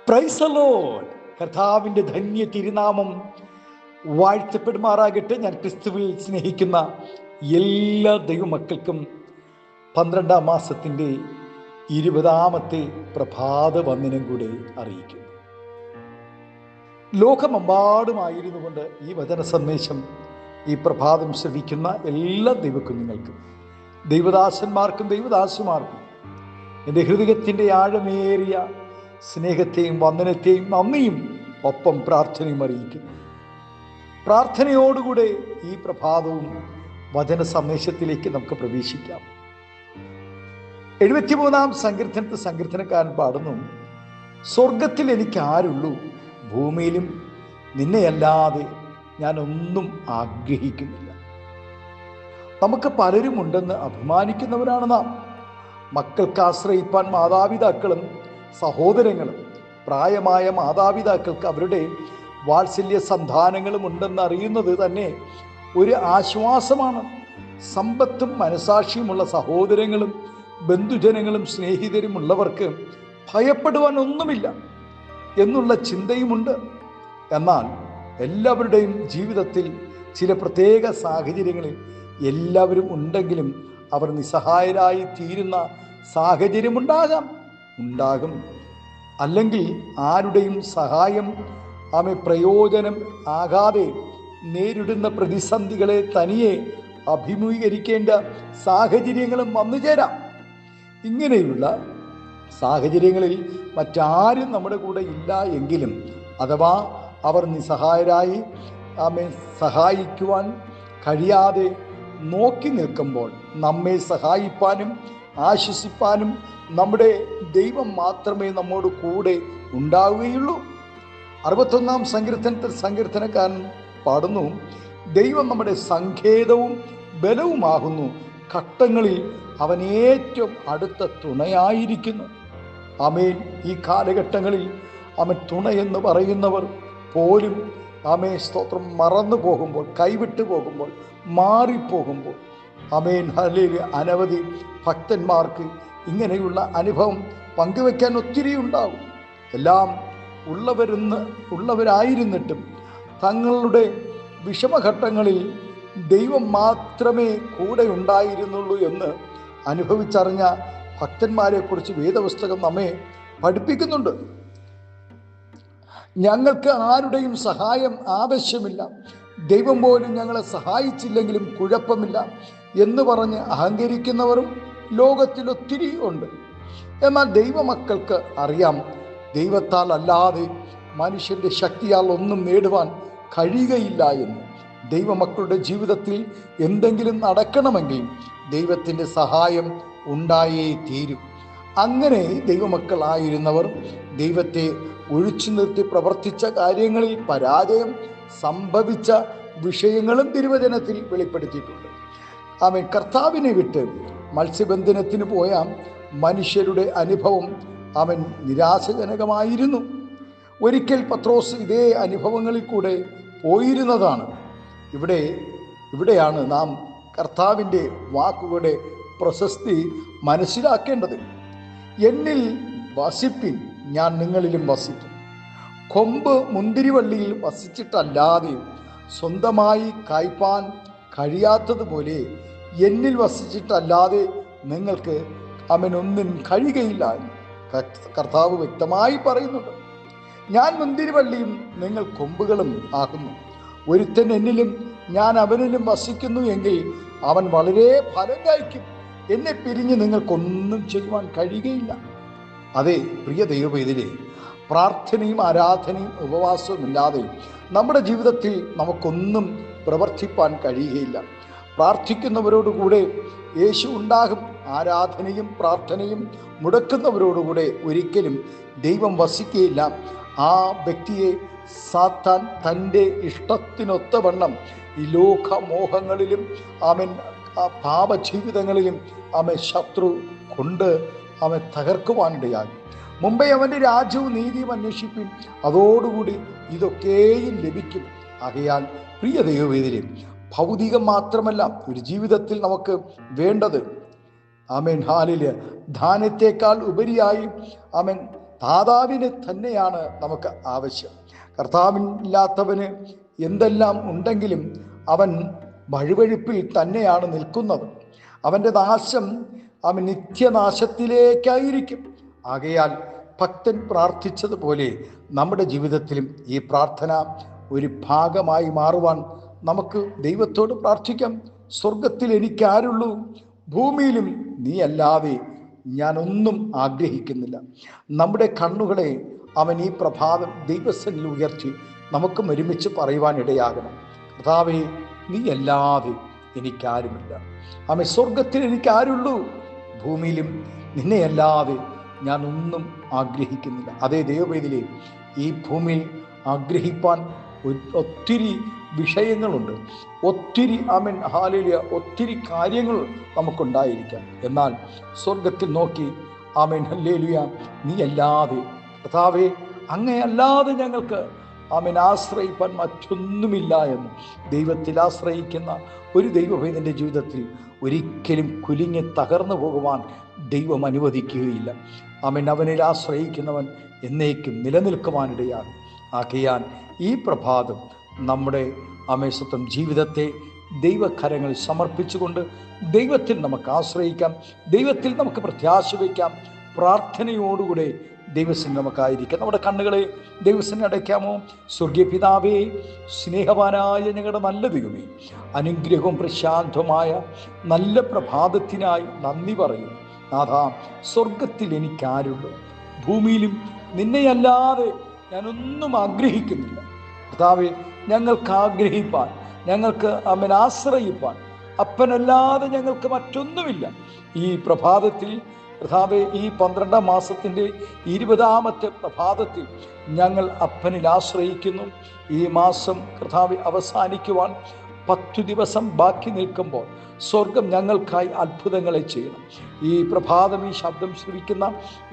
Praise the Lord. കർത്താവിൻ്റെ ധന്യ തിരുനാമം വാഴ്ത്തപ്പെടുമാറാകട്ടെ. ഞാൻ ക്രിസ്തുവിൽ സ്നേഹിക്കുന്ന എല്ലാ ദൈവമക്കൾക്കും 12-ാം മാസത്തിൻ്റെ 20-ാമത്തെ പ്രഭാത വന്ദനം കൂടെ അറിയിക്കുന്നു. ലോകമെമ്പാടുമായിരുന്നു കൊണ്ട് ഈ വചന സന്ദേശം ഈ പ്രഭാതം ശ്രവിക്കുന്ന എല്ലാ ദൈവകുഞ്ഞുങ്ങൾക്കും, ദൈവദാസന്മാർക്കും ദൈവദാസിമാർക്കും എൻ്റെ ഹൃദയത്തിൻ്റെ ആഴമേറിയ സ്നേഹത്തെയും വന്ദനത്തെയും നന്ദിയും ഒപ്പം പ്രാർത്ഥനയും അറിയിക്കുന്നു. പ്രാർത്ഥനയോടുകൂടെ ഈ പ്രഭാതവും വചന സന്ദേശത്തിലേക്ക് നമുക്ക് പ്രവേശിക്കാം. 73-ാം സങ്കീർത്തനത്തിൽ സങ്കീർത്തനക്കാരൻ പാടുന്നു, സ്വർഗത്തിൽ എനിക്ക് ആരുള്ളൂ, ഭൂമിയിലും നിന്നെയല്ലാതെ ഞാനൊന്നും ആഗ്രഹിക്കുന്നില്ല. നമുക്ക് പലരും ഉണ്ടെന്ന് അഭിമാനിക്കുന്നവരാണ് നാം. മക്കൾക്ക് ആശ്രയിപ്പാൻ മാതാപിതാക്കളും സഹോദരങ്ങളും, പ്രായമായ മാതാപിതാക്കൾക്ക് അവരുടെ വാത്സല്യ സന്താനങ്ങളും ഉണ്ടെന്ന് അറിയുന്നത് തന്നെ ഒരു ആശ്വാസമാണ്. സമ്പത്തും മനസാക്ഷിയുമുള്ള സഹോദരങ്ങളും ബന്ധുജനങ്ങളും സ്നേഹിതരും ഉള്ളവർക്ക് ഭയപ്പെടുവാൻ ഒന്നുമില്ല എന്നുള്ള ചിന്തയുമുണ്ട്. എന്നാൽ എല്ലാവരുടെയും ജീവിതത്തിൽ ചില പ്രത്യേക സാഹചര്യങ്ങളിൽ എല്ലാവരും ഉണ്ടെങ്കിലും അവർ നിസ്സഹായരായി തീരുന്ന സാഹചര്യമുണ്ടാകും. അല്ലെങ്കിൽ ആരുടെയും സഹായം പ്രയോജനം ആകാതെ നേരിടുന്ന പ്രതിസന്ധികളെ തനിയെ അഭിമുഖീകരിക്കേണ്ട സാഹചര്യങ്ങളും വന്നു ചേരാം. ഇങ്ങനെയുള്ള സാഹചര്യങ്ങളിൽ മറ്റാരും നമ്മുടെ കൂടെ ഇല്ല എങ്കിലും, അഥവാ അവർ നിസ്സഹായരായി സഹായിക്കുവാൻ കഴിയാതെ നോക്കി നിൽക്കുമ്പോൾ നമ്മെ സഹായിപ്പാനും ആശ്വസിപ്പാനും നമ്മുടെ ദൈവം മാത്രമേ നമ്മോട് കൂടെ ഉണ്ടാവുകയുള്ളൂ. 61-ാം സങ്കീർത്തനത്തിൽ സങ്കീർത്തനക്കാരൻ പാടുന്നു, ദൈവം നമ്മുടെ സങ്കേതവും ബലവുമാകുന്നു, ഘട്ടങ്ങളിൽ അവൻ ഏറ്റവും അടുത്ത തുണയായിരിക്കുന്നു. ആമേൻ. ഈ കാലഘട്ടങ്ങളിൽ അവൻ തുണയെന്ന് പറയുന്നവർ പോലും സ്തോത്രം മറന്നു പോകുമ്പോൾ, കൈവിട്ടു പോകുമ്പോൾ, മാറിപ്പോകുമ്പോൾ, ആമേൻ ഹല്ലേലൂയ, അനവധി ഭക്തന്മാർക്ക് ഇങ്ങനെയുള്ള അനുഭവം പങ്കുവെക്കാൻ ഒത്തിരി ഉണ്ടാകും. എല്ലാം ഉള്ളവരായിരുന്നിട്ടും തങ്ങളുടെ വിഷമഘട്ടങ്ങളിൽ ദൈവം മാത്രമേ കൂടെ ഉണ്ടായിരുന്നുള്ളൂ എന്ന് അനുഭവിച്ചറിഞ്ഞ ഭക്തന്മാരെ കുറിച്ച് വേദപുസ്തകം നമ്മെ പഠിപ്പിക്കുന്നുണ്ട്. ഞങ്ങൾക്ക് ആരുടെയും സഹായം ആവശ്യമില്ല, ദൈവം പോലും ഞങ്ങളെ സഹായിച്ചില്ലെങ്കിലും കുഴപ്പമില്ല എന്ന് പറഞ്ഞ് അഹങ്കരിക്കുന്നവരും ലോകത്തിൽ ഒത്തിരി ഉണ്ട്. എന്നാൽ ദൈവമക്കൾക്ക് അറിയാം, ദൈവത്താൽ അല്ലാതെ മനുഷ്യൻ്റെ ശക്തിയാൽ ഒന്നും നേടുവാൻ കഴിയുകയില്ല എന്ന്. ദൈവമക്കളുടെ ജീവിതത്തിൽ എന്തെങ്കിലും നടക്കണമെങ്കിൽ ദൈവത്തിൻ്റെ സഹായം ഉണ്ടായേ തീരും. അങ്ങനെ ദൈവമക്കളായിരുന്നവർ ദൈവത്തെ ഒഴിച്ചു നിർത്തി പ്രവർത്തിച്ച കാര്യങ്ങളിൽ പരാജയം സംഭവിച്ച വിഷയങ്ങളും തിരുവചനത്തിൽ വെളിപ്പെടുത്തിയിട്ടുണ്ട്. അവൻ കർത്താവിനെ വിട്ട് മത്സ്യബന്ധനത്തിന് പോയ മനുഷ്യരുടെ അനുഭവം അവൻ നിരാശജനകമായിരുന്നു. ഒരിക്കൽ പത്രോസ് ഇതേ അനുഭവങ്ങളിൽ കൂടെ പോയിരുന്നതാണ്. ഇവിടെയാണ് നാം കർത്താവിൻ്റെ വാക്കുകളുടെ പ്രശസ്തി മനസ്സിലാക്കേണ്ടത്. എന്നിൽ വസിപ്പിൻ, ഞാൻ നിങ്ങളിലും വസിക്കും. കൊമ്പ് മുന്തിരിവള്ളിയിൽ വസിച്ചിട്ടല്ലാതെ സ്വന്തമായി കായ്പാൻ കഴിയാത്തതുപോലെ എന്നിൽ വസിച്ചിട്ടല്ലാതെ നിങ്ങൾക്ക് അവനൊന്നും കഴിയുകയില്ല. കർത്താവ് വ്യക്തമായി പറയുന്നുണ്ട്, ഞാൻ മുന്തിരിവള്ളിയും നിങ്ങൾ കൊമ്പുകളും ആകുന്നു. ഒരുത്തൻ എന്നിലും ഞാൻ അവനിലും വസിക്കുന്നു എങ്കിൽ അവൻ വളരെ ഫലം കായ്ക്കും. എന്നെ പിരിഞ്ഞ് നിങ്ങൾക്കൊന്നും ചെയ്യുവാൻ കഴിയുകയില്ല. അതെ പ്രിയ ദൈവവേദിലെ, പ്രാർത്ഥനയും ആരാധനയും ഉപവാസവും ഇല്ലാതെ നമ്മുടെ ജീവിതത്തിൽ നമുക്കൊന്നും പ്രവർത്തിപ്പാൻ കഴിയുകയില്ല. പ്രാർത്ഥിക്കുന്നവരോടുകൂടെ യേശു ഉണ്ടാകും. ആരാധനയും പ്രാർത്ഥനയും മുടക്കുന്നവരോടുകൂടെ ഒരിക്കലും ദൈവം വസിക്കുകയില്ല. ആ വ്യക്തിയെ സാത്താൻ തൻ്റെ ഇഷ്ടത്തിനൊത്തവണ്ണം ഈ ലോകമോഹങ്ങളിലും പാപജീവിതങ്ങളിലും ശത്രു കൊണ്ട് തകർക്കുവാനിടയാകും. മുമ്പേ അവൻ്റെ രാജ്യവും നീതിയും അന്വേഷിപ്പിൻ, അതോടുകൂടി ഇതൊക്കെയും ലഭിക്കും. ആകയാൽ പ്രിയ ദൈവവേദിലെ, ഭൗതികം മാത്രമല്ല ഒരു ജീവിതത്തിൽ നമുക്ക് വേണ്ടത്, ആമേൻ ഹാലേലൂയ, ധാന്യത്തെക്കാൾ ഉപരിയായി ദാതാവിനെ തന്നെയാണ് നമുക്ക് ആവശ്യം. കർത്താവില്ലാത്തവന് എന്തെല്ലാം ഉണ്ടെങ്കിലും അവൻ വഴുവഴുപ്പിൽ തന്നെയാണ് നിൽക്കുന്നത്. അവൻ്റെ നാശം അവൻ നിത്യനാശത്തിലേക്കായിരിക്കും. ആകയാൽ ഭക്തൻ പ്രാർത്ഥിച്ചതുപോലെ നമ്മുടെ ജീവിതത്തിലും ഈ പ്രാർത്ഥന ഒരു ഭാഗമായി മാറുവാൻ നമുക്ക് ദൈവത്തോട് പ്രാർത്ഥിക്കാം. സ്വർഗത്തിൽ എനിക്കാരുള്ളൂ, ഭൂമിയിലും നീ അല്ലാതെ ഞാനൊന്നും ആഗ്രഹിക്കുന്നില്ല. നമ്മുടെ കണ്ണുകളെ അവൻ ഈ പ്രഭാതം ദൈവസന്നിധിയിൽ ഉയർത്തി നമുക്കും ഒരുമിച്ച് പറയുവാൻ ഇടയാകണം. കർത്താവേ, നീ അല്ലാതെ എനിക്കാരുമില്ല. അവൻ സ്വർഗത്തിൽ എനിക്കാരുള്ളൂ, ഭൂമിയിലും നിന്നെയല്ലാതെ ഞാൻ ഒന്നും ആഗ്രഹിക്കുന്നില്ല. അതേ ദൈവവേദിയിലെ ഈ ഭൂമിയിൽ ആഗ്രഹിപ്പാൻ ഒത്തിരി വിഷയങ്ങളുണ്ട്, ഒത്തിരി ആമേൻ ഹല്ലേലൂയ, ഒത്തിരി കാര്യങ്ങൾ നമുക്കുണ്ടായിരിക്കാം. എന്നാൽ സ്വർഗത്തിൽ നോക്കി ആമേൻ ഹല്ലേലൂയ, നീ അല്ലാതെ കർത്താവേ, അങ്ങയല്ലാതെ ഞങ്ങൾക്ക് ആമേൻ ആശ്രയിപ്പാൻ മറ്റൊന്നുമില്ല എന്ന് ദൈവത്തിൽ ആശ്രയിക്കുന്ന ഒരു ദൈവവേദൻ്റെ ജീവിതത്തിൽ ഒരിക്കലും കുലുങ്ങി തകർന്നു പോകുവാൻ ദൈവം അനുവദിക്കുകയില്ല. ആമേൻ അവനിൽ ആശ്രയിക്കുന്നവൻ എന്നേക്കും നിലനിൽക്കുവാനിടയാകും. ആകയാൽ ഈ പ്രഭാതം നമ്മുടെ സ്വന്തം ജീവിതത്തെ ദൈവകരങ്ങളിൽ സമർപ്പിച്ചുകൊണ്ട് ദൈവത്തിൽ നമുക്ക് ആശ്രയിക്കാം, ദൈവത്തിൽ നമുക്ക് പ്രത്യാശ വയ്ക്കാം. പ്രാർത്ഥനയോടുകൂടെ ദൈവസന്നിധിയിൽ നമുക്കായിരിക്കാം. നമ്മുടെ കണ്ണുകളെ ദൈവസന്നിധിയിൽ അടയ്ക്കാമോ? സ്വർഗീയ പിതാവേ, സ്നേഹവാനായ ഞങ്ങളുടെ നല്ല ദൈവമേ, അനുഗ്രഹവും പ്രശാന്തമായ നല്ല പ്രഭാതത്തിനായി നന്ദി പറയുന്നു. നാഥാ, സ്വർഗത്തിൽ എനിക്കാരുള്ളൂ, ഭൂമിയിലും നിന്നെയല്ലാതെ ഞാനൊന്നും ആഗ്രഹിക്കുന്നില്ല. കർത്താവേ, ഞങ്ങൾക്ക് ആഗ്രഹിപ്പാൻ, ഞങ്ങൾക്ക് അവൻ ആശ്രയിപ്പാൻ അപ്പനല്ലാതെ ഞങ്ങൾക്ക് മറ്റൊന്നുമില്ല. ഈ പ്രഭാതത്തിൽ കർത്താവേ, ഈ 12-ാം മാസത്തിൻ്റെ 20-ാമത്തെ പ്രഭാതത്തിൽ ഞങ്ങൾ അപ്പനിൽ ആശ്രയിക്കുന്നു. ഈ മാസം കർത്താവേ അവസാനിക്കുവാൻ 10 ദിവസം ബാക്കി നിൽക്കുമ്പോൾ സ്വർഗം ഞങ്ങൾക്കായി അത്ഭുതങ്ങളെ ചെയ്യണം. ഈ പ്രഭാതം ഈ ശബ്ദം ശ്രവിക്കുന്ന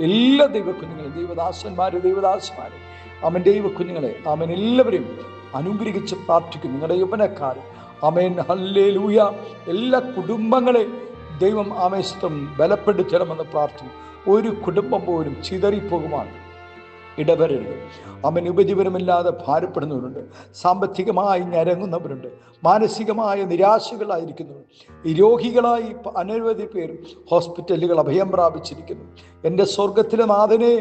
എല്ലാ ദൈവക്കുഞ്ഞുങ്ങളെ, ദൈവദാസന്മാരെ, അവൻ ദൈവക്കുഞ്ഞുങ്ങളെ അവൻ എല്ലാവരും അനുഗ്രഹിച്ച് പ്രാർത്ഥിക്കും. നിങ്ങളുടെ യൗവനക്കാർ ആമേൻ ഹല്ലേലൂയ, എല്ലാ കുടുംബങ്ങളെ ദൈവം ആമേശത്വം ബലപ്പെടുത്തണമെന്ന് പ്രാർത്ഥിക്കും. ഒരു കുടുംബം പോലും ചിതറിപ്പോകുവാൻ ഇടവരരുത്. അവൻ ഉപജീവനമില്ലാതെ ഭാരപ്പെടുന്നവരുണ്ട്, സാമ്പത്തികമായി ഞരങ്ങുന്നവരുണ്ട്, മാനസികമായ നിരാശകളായിരിക്കുന്നവർ, രോഗികളായി അനവധി പേർ ഹോസ്പിറ്റലുകൾ അഭയം പ്രാപിച്ചിരിക്കുന്നു. എൻ്റെ സ്വർഗത്തിലെ നാഥനെ,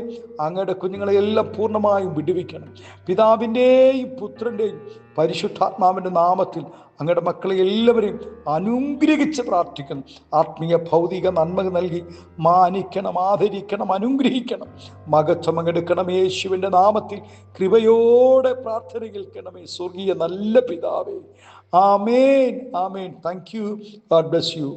അങ്ങയുടെ കുഞ്ഞുങ്ങളെയെല്ലാം പൂർണ്ണമായും വിടുവിക്കണം. പിതാവിൻ്റെയും പുത്രൻ്റെയും പരിശുദ്ധാത്മാവിൻ്റെ നാമത്തിൽ അങ്ങയുടെ മക്കളെ എല്ലാവരെയും അനുഗ്രഹിച്ച് പ്രാർത്ഥിക്കണം. ആത്മീയ ഭൗതിക നന്മ നൽകി മാനിക്കണം, ആദരിക്കണം, അനുഗ്രഹിക്കണം. മകത്വമെടുക്കണം യേശുവിൻ്റെ നാമത്തിൽ. കൃപയോടെ പ്രാർത്ഥന കേൾക്കണമേ സ്വർഗീയ നല്ല പിതാവേ. ആമേൻ, ആമേൻ. Thank you. God bless U.